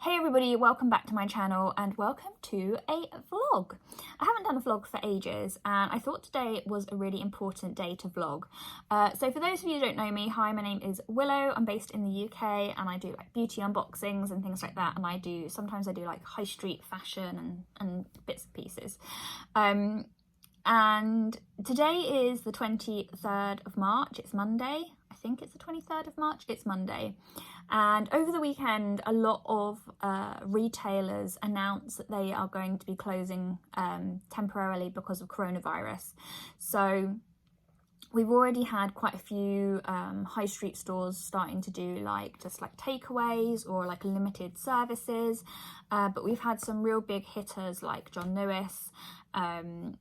Hey everybody, welcome back to my channel and welcome to a vlog. I haven't done a vlog for ages and I thought today was a really important day to vlog. So for those of you who don't know me, hi, my name is Willow. I'm based in the UK and I do like beauty unboxings and things like that, and sometimes I do like high street fashion and bits and pieces. And today is the 23rd of March, it's Monday. I think it's the 23rd of March, it's Monday. And over the weekend, a lot of retailers announced that they are going to be closing temporarily because of coronavirus. So we've already had quite a few high street stores starting to do just takeaways or like limited services. But we've had some real big hitters like John Lewis and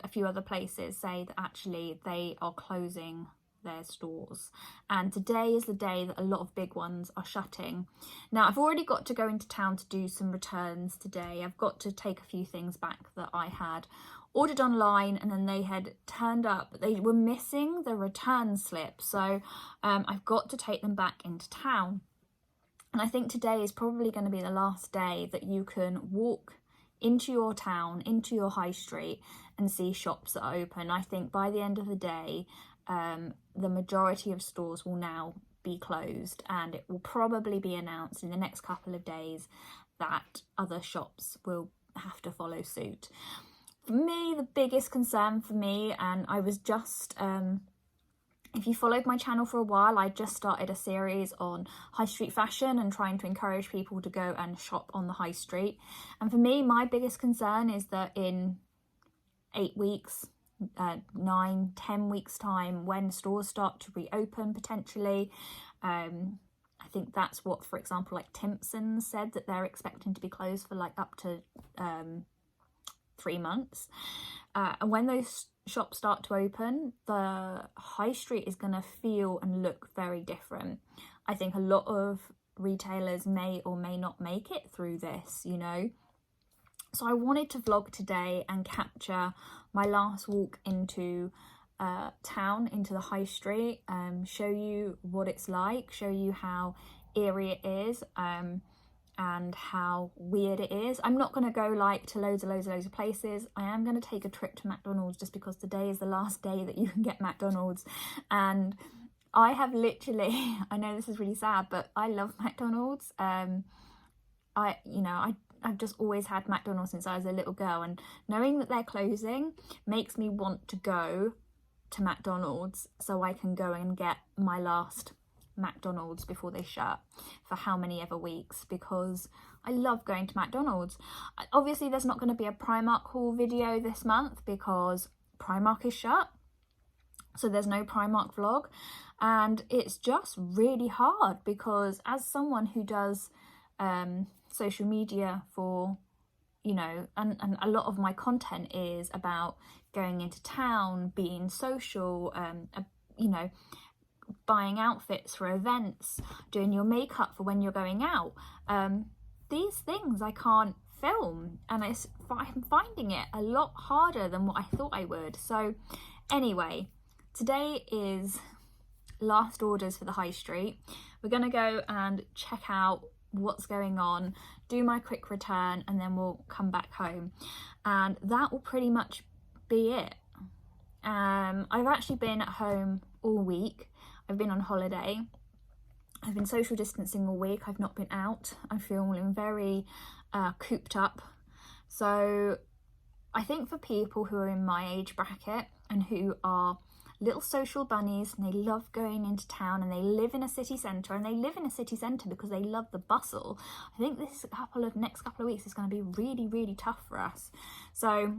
a few other places say that actually they are closing their stores, and today is the day that a lot of big ones are shutting. Now I've already got to go into town to do some returns today. I've got to take a few things back that I had ordered online and then they had turned up, they were missing the return slip, so I've got to take them back into town. And I think today is probably going to be the last day that you can walk into your town, into your high street and see shops that are open. I think by the end of the day the majority of stores will now be closed, and it will probably be announced in the next couple of days that other shops will have to follow suit. For me, the biggest concern for me, and I was just if you followed my channel for a while, I just started a series on high street fashion and trying to encourage people to go and shop on the high street. And for me, my biggest concern is that in 8 weeks, 9-10 weeks time, when stores start to reopen potentially, I think that's what, for example, like Timpson's said that they're expecting to be closed for like up to 3 months, and when those shops start to open, the high street is going to feel and look very different. I think a lot of retailers may or may not make it through this, you know. So I wanted to vlog today and capture my last walk into town, into the high street, show you what it's like, show you how eerie it is, and how weird it is. I'm not going to go like to loads of places. I am going to take a trip to McDonald's just because today is the last day that you can get McDonald's. And I have literally, I know this is really sad, but I love McDonald's. I've just always had McDonald's since I was a little girl, and knowing that they're closing makes me want to go to McDonald's so I can go and get my last McDonald's before they shut for how many ever weeks, because I love going to McDonald's. Obviously there's not going to be a Primark haul video this month because Primark is shut, so there's no Primark vlog, and it's just really hard because as someone who does social media for, you know, and a lot of my content is about going into town, being social, you know, buying outfits for events, doing your makeup for when you're going out. These things I can't film, and I'm finding it a lot harder than what I thought I would. So anyway, today is last orders for the high street. We're gonna go and check out what's going on, do my quick return, and then we'll come back home, and that will pretty much be it. I've actually been at home all week. I've been on holiday. I've been social distancing all week. I've not been out. I'm feeling very cooped up. So I think for people who are in my age bracket and who are little social bunnies and they love going into town and they live in a city centre, and they live in a city centre because they love the bustle, I think this next couple of weeks is going to be really tough for us. So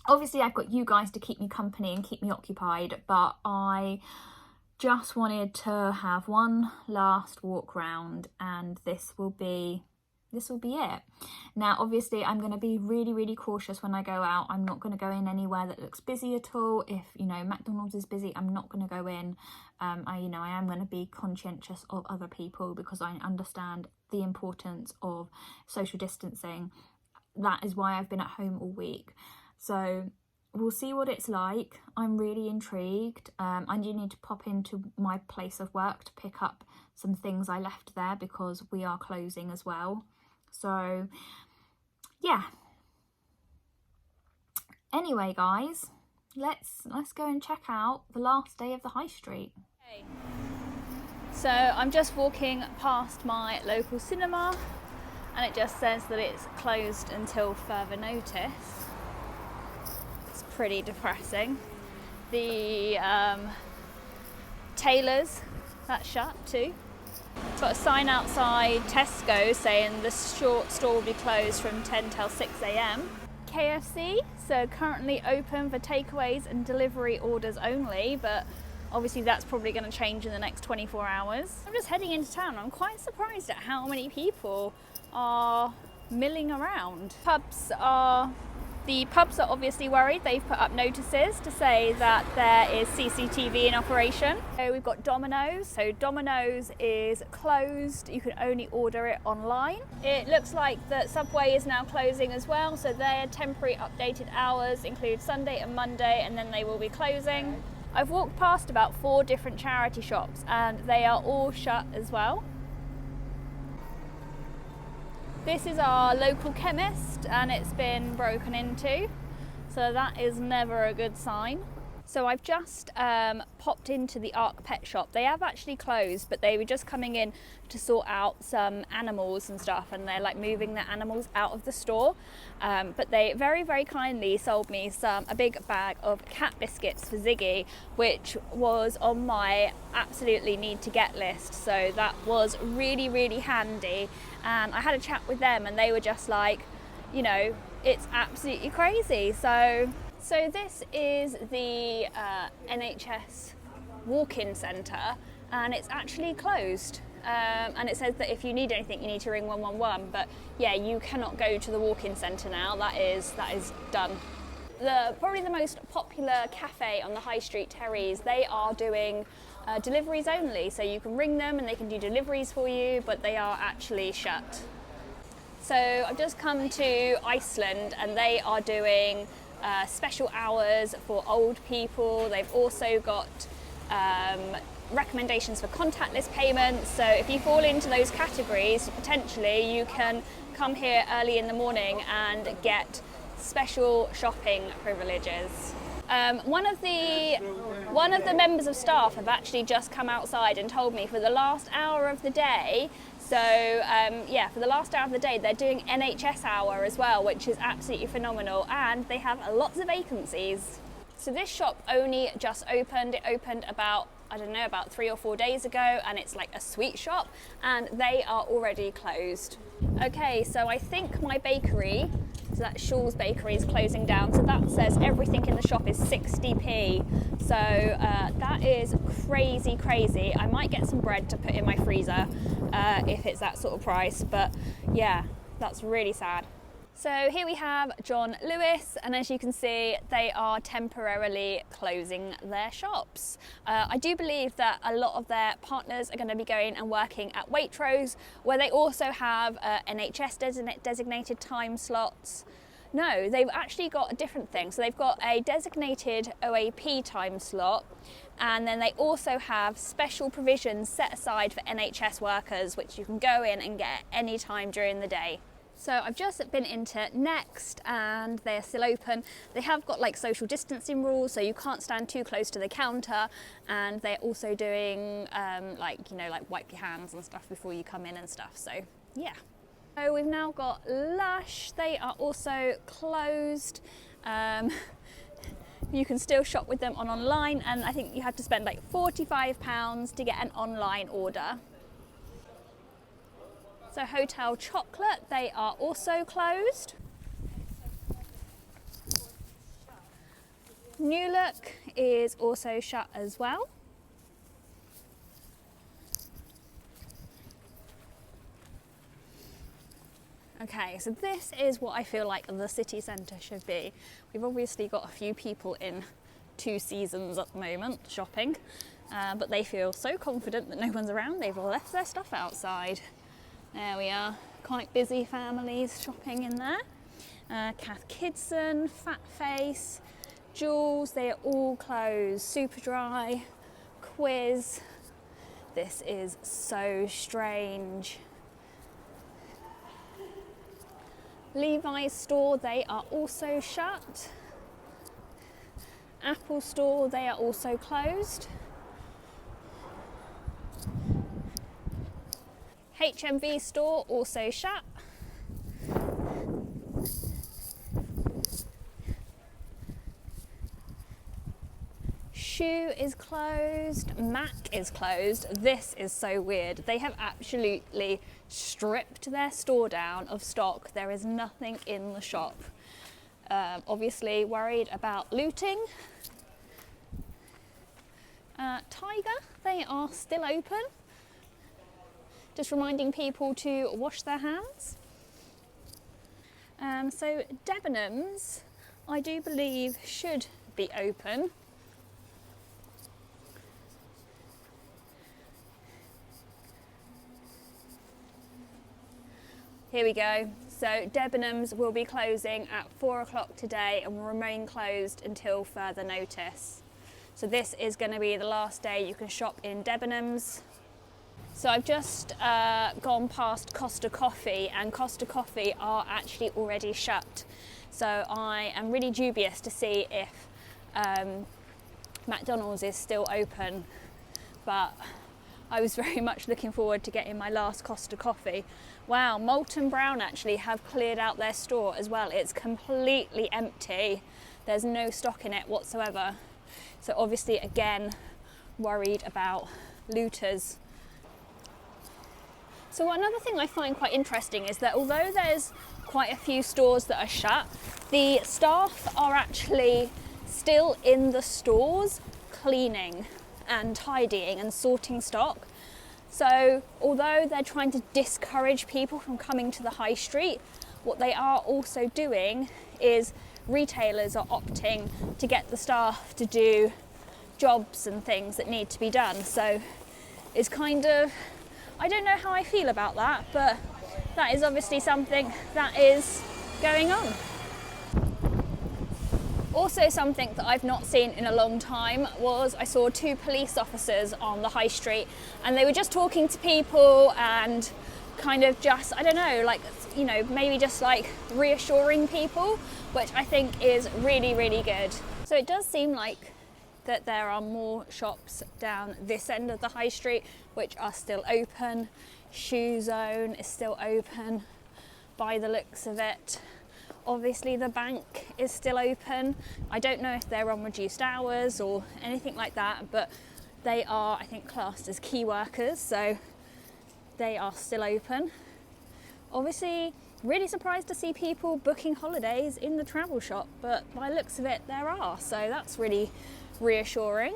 obviously I've got you guys to keep me company and keep me occupied, but I just wanted to have one last walk round, and this will be it. Now obviously I'm going to be really cautious when I go out. I'm not going to go in anywhere that looks busy at all. If, you know, McDonald's is busy, I'm not going to go in. I am going to be conscientious of other people because I understand the importance of social distancing. That is why I've been at home all week. So we'll see what it's like. I'm really intrigued. I do need to pop into my place of work to pick up some things I left there because we are closing as well. So yeah. Anyway, guys, let's go and check out the last day of the high street. Okay. So I'm just walking past my local cinema and it just says that it's closed until further notice. It's pretty depressing. The tailors, that's shut too. Got a sign outside Tesco saying the store will be closed from 10 till 6 a.m. KFC, so currently open for takeaways and delivery orders only, but obviously that's probably going to change in the next 24 hours. I'm just heading into town. I'm quite surprised at how many people are milling around. The pubs are obviously worried. They've put up notices to say that there is CCTV in operation. So we've got Domino's. So Domino's is closed. You can only order it online. It looks like that Subway is now closing as well. So their temporary updated hours include Sunday and Monday, and then they will be closing. I've walked past about 4 different charity shops and they are all shut as well. This is our local chemist and it's been broken into, so that is never a good sign. So I've just popped into the Ark pet shop. They have actually closed, but they were just coming in to sort out some animals and stuff, and they're like moving the animals out of the store. But they very, very kindly sold me a big bag of cat biscuits for Ziggy, which was on my absolutely need to get list. So that was really, really handy. And I had a chat with them and they were just like, you know, it's absolutely crazy. So this is the NHS walk-in centre and it's actually closed. And it says that if you need anything you need to ring 111, but yeah, you cannot go to the walk-in centre now. That is done. Probably the most popular cafe on the high street, Terry's, they are doing deliveries only. So you can ring them and they can do deliveries for you, but they are actually shut. So I've just come to Iceland and they are doing special hours for old people. They've also got recommendations for contactless payments. So if you fall into those categories, potentially you can come here early in the morning and get special shopping privileges. One of the members of staff have actually just come outside and told me for the last hour of the day. So for the last hour of the day, they're doing NHS hour as well, which is absolutely phenomenal, and they have lots of vacancies. So this shop only just opened. It opened about 3 or 4 days ago, and it's like a sweet shop, and they are already closed. Okay, so I think my bakery, so that Shaw's Bakery, is closing down. So that says everything in the shop is 60p. So that is crazy. I might get some bread to put in my freezer if it's that sort of price. But yeah, that's really sad. So here we have John Lewis, and as you can see, they are temporarily closing their shops. I do believe that a lot of their partners are going to be going and working at Waitrose, where they also have NHS designated time slots. No, they've actually got a different thing. So they've got a designated OAP time slot, and then they also have special provisions set aside for NHS workers, which you can go in and get any time during the day. So I've just been into Next and they're still open. They have got like social distancing rules, so you can't stand too close to the counter, and they're also doing like wipe your hands and stuff before you come in and stuff. So yeah. So we've now got Lush. They are also closed. You can still shop with them online, and I think you have to spend like £45 to get an online order. So Hotel Chocolate, they are also closed. New Look is also shut as well. Okay, so this is what I feel like the city centre should be. We've obviously got a few people in 2 seasons at the moment shopping, but they feel so confident that no one's around, they've left their stuff outside. There we are, quite busy families shopping in there. Kath Kidson, Fat Face, Joules, they are all closed. Superdry, Quiz. This is so strange. Levi's store, they are also shut. Apple store, they are also closed. HMV store, also shut. Shoe is closed, Mac is closed. This is so weird. They have absolutely stripped their store down of stock. There is nothing in the shop. Obviously worried about looting. Tiger, they are still open. Just reminding people to wash their hands. So Debenhams, I do believe, should be open. Here we go. So Debenhams will be closing at 4 o'clock today and will remain closed until further notice. So this is going to be the last day you can shop in Debenhams. So I've just gone past Costa Coffee, and Costa Coffee are actually already shut. So I am really dubious to see if McDonald's is still open, but I was very much looking forward to getting my last Costa Coffee. Wow, Molton Brown actually have cleared out their store as well. It's completely empty. There's no stock in it whatsoever. So obviously, again, worried about looters. So another thing I find quite interesting is that although there's quite a few stores that are shut, the staff are actually still in the stores cleaning and tidying and sorting stock. So although they're trying to discourage people from coming to the high street, what they are also doing is retailers are opting to get the staff to do jobs and things that need to be done. So it's kind of, I don't know how I feel about that, but that is obviously something that is going on. Also, something that I've not seen in a long time was I saw 2 police officers on the high street, and they were just talking to people and kind of just, I don't know, like, you know, maybe just like reassuring people, which I think is really, really good. So it does seem like that there are more shops down this end of the high street which are still open. Shoe Zone is still open by the looks of it. Obviously the bank is still open. I don't know if they're on reduced hours or anything like that, but they are, I think, classed as key workers, so they are still open. Obviously, really surprised to see people booking holidays in the travel shop, but by the looks of it, there are, so that's really reassuring.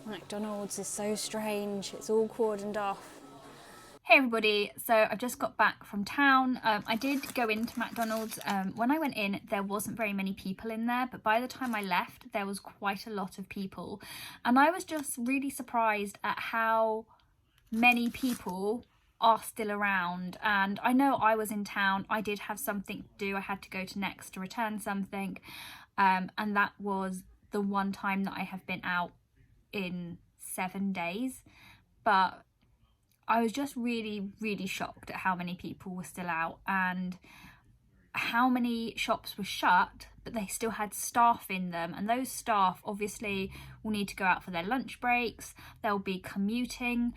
McDonald's is so strange, it's all cordoned off. Hey everybody, so I've just got back from town. I did go into McDonald's. When I went in, there wasn't very many people in there, but by the time I left, there was quite a lot of people. And I was just really surprised at how many people are still around. And I know I was in town, I did have something to do. I had to go to Next to return something. And that was the one time that I have been out in 7 days. But I was just really, really shocked at how many people were still out and how many shops were shut, but they still had staff in them. And those staff obviously will need to go out for their lunch breaks. They'll be commuting.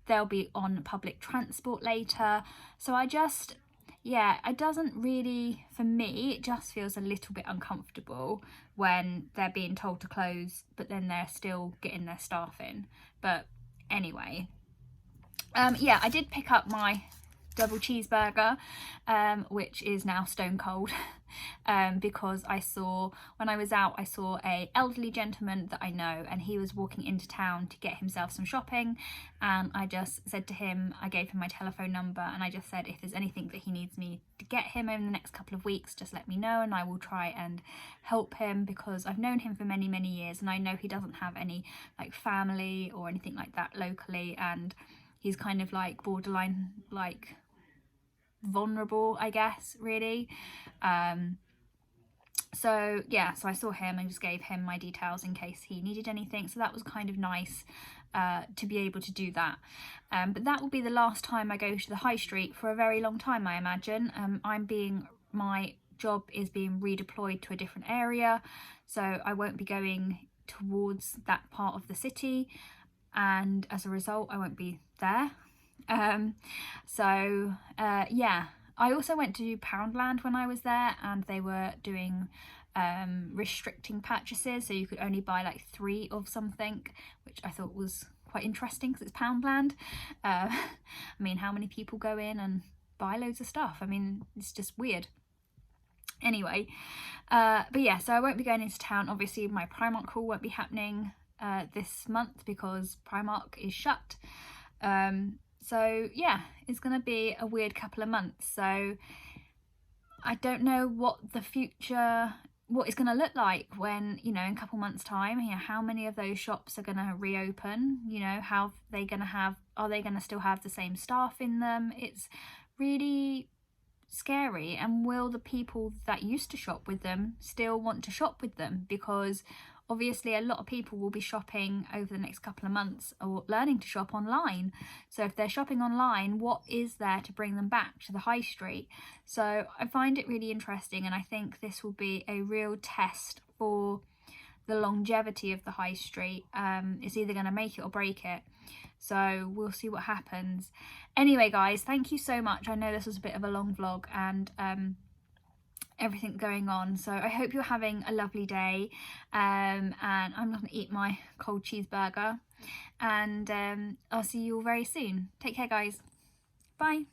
They'll be on public transport later. So I just, yeah, it doesn't really, for me, it just feels a little bit uncomfortable when they're being told to close, but then they're still getting their staff in. But anyway. Yeah, I did pick up my double cheeseburger, which is now stone cold, because when I was out, I saw a elderly gentleman that I know, and he was walking into town to get himself some shopping, and I just said to him, I gave him my telephone number, and I just said, if there's anything that he needs me to get him over the next couple of weeks, just let me know and I will try and help him, because I've known him for many, many years, and I know he doesn't have any like family or anything like that locally, and he's kind of like borderline like vulnerable, I guess, really. So yeah, so I saw him and just gave him my details in case he needed anything. So that was kind of nice to be able to do that. But that will be the last time I go to the high street for a very long time, I imagine. My job is being redeployed to a different area, so I won't be going towards that part of the city, and as a result I won't be there. Yeah, I also went to Poundland when I was there, and they were doing restricting purchases, so you could only buy like 3 of something, which I thought was quite interesting because it's Poundland. I mean, how many people go in and buy loads of stuff? I mean, it's just weird. Anyway, but yeah, so I won't be going into town. Obviously my Primark haul won't be happening this month because Primark is shut. So yeah, it's gonna be a weird couple of months. So I don't know what it's gonna look like when, you know, in a couple months time, you know, how many of those shops are gonna reopen, you know, are they gonna still have the same staff in them? It's really scary. And will the people that used to shop with them still want to shop with them? Because obviously a lot of people will be shopping over the next couple of months or learning to shop online. So if they're shopping online, what is there to bring them back to the high street? So I find it really interesting, and I think this will be a real test for the longevity of the high street. It's either going to make it or break it. So we'll see what happens. Anyway, guys, thank you so much. I know this was a bit of a long vlog and everything going on. So I hope you're having a lovely day. And I'm going to eat my cold cheeseburger. And I'll see you all very soon. Take care, guys. Bye.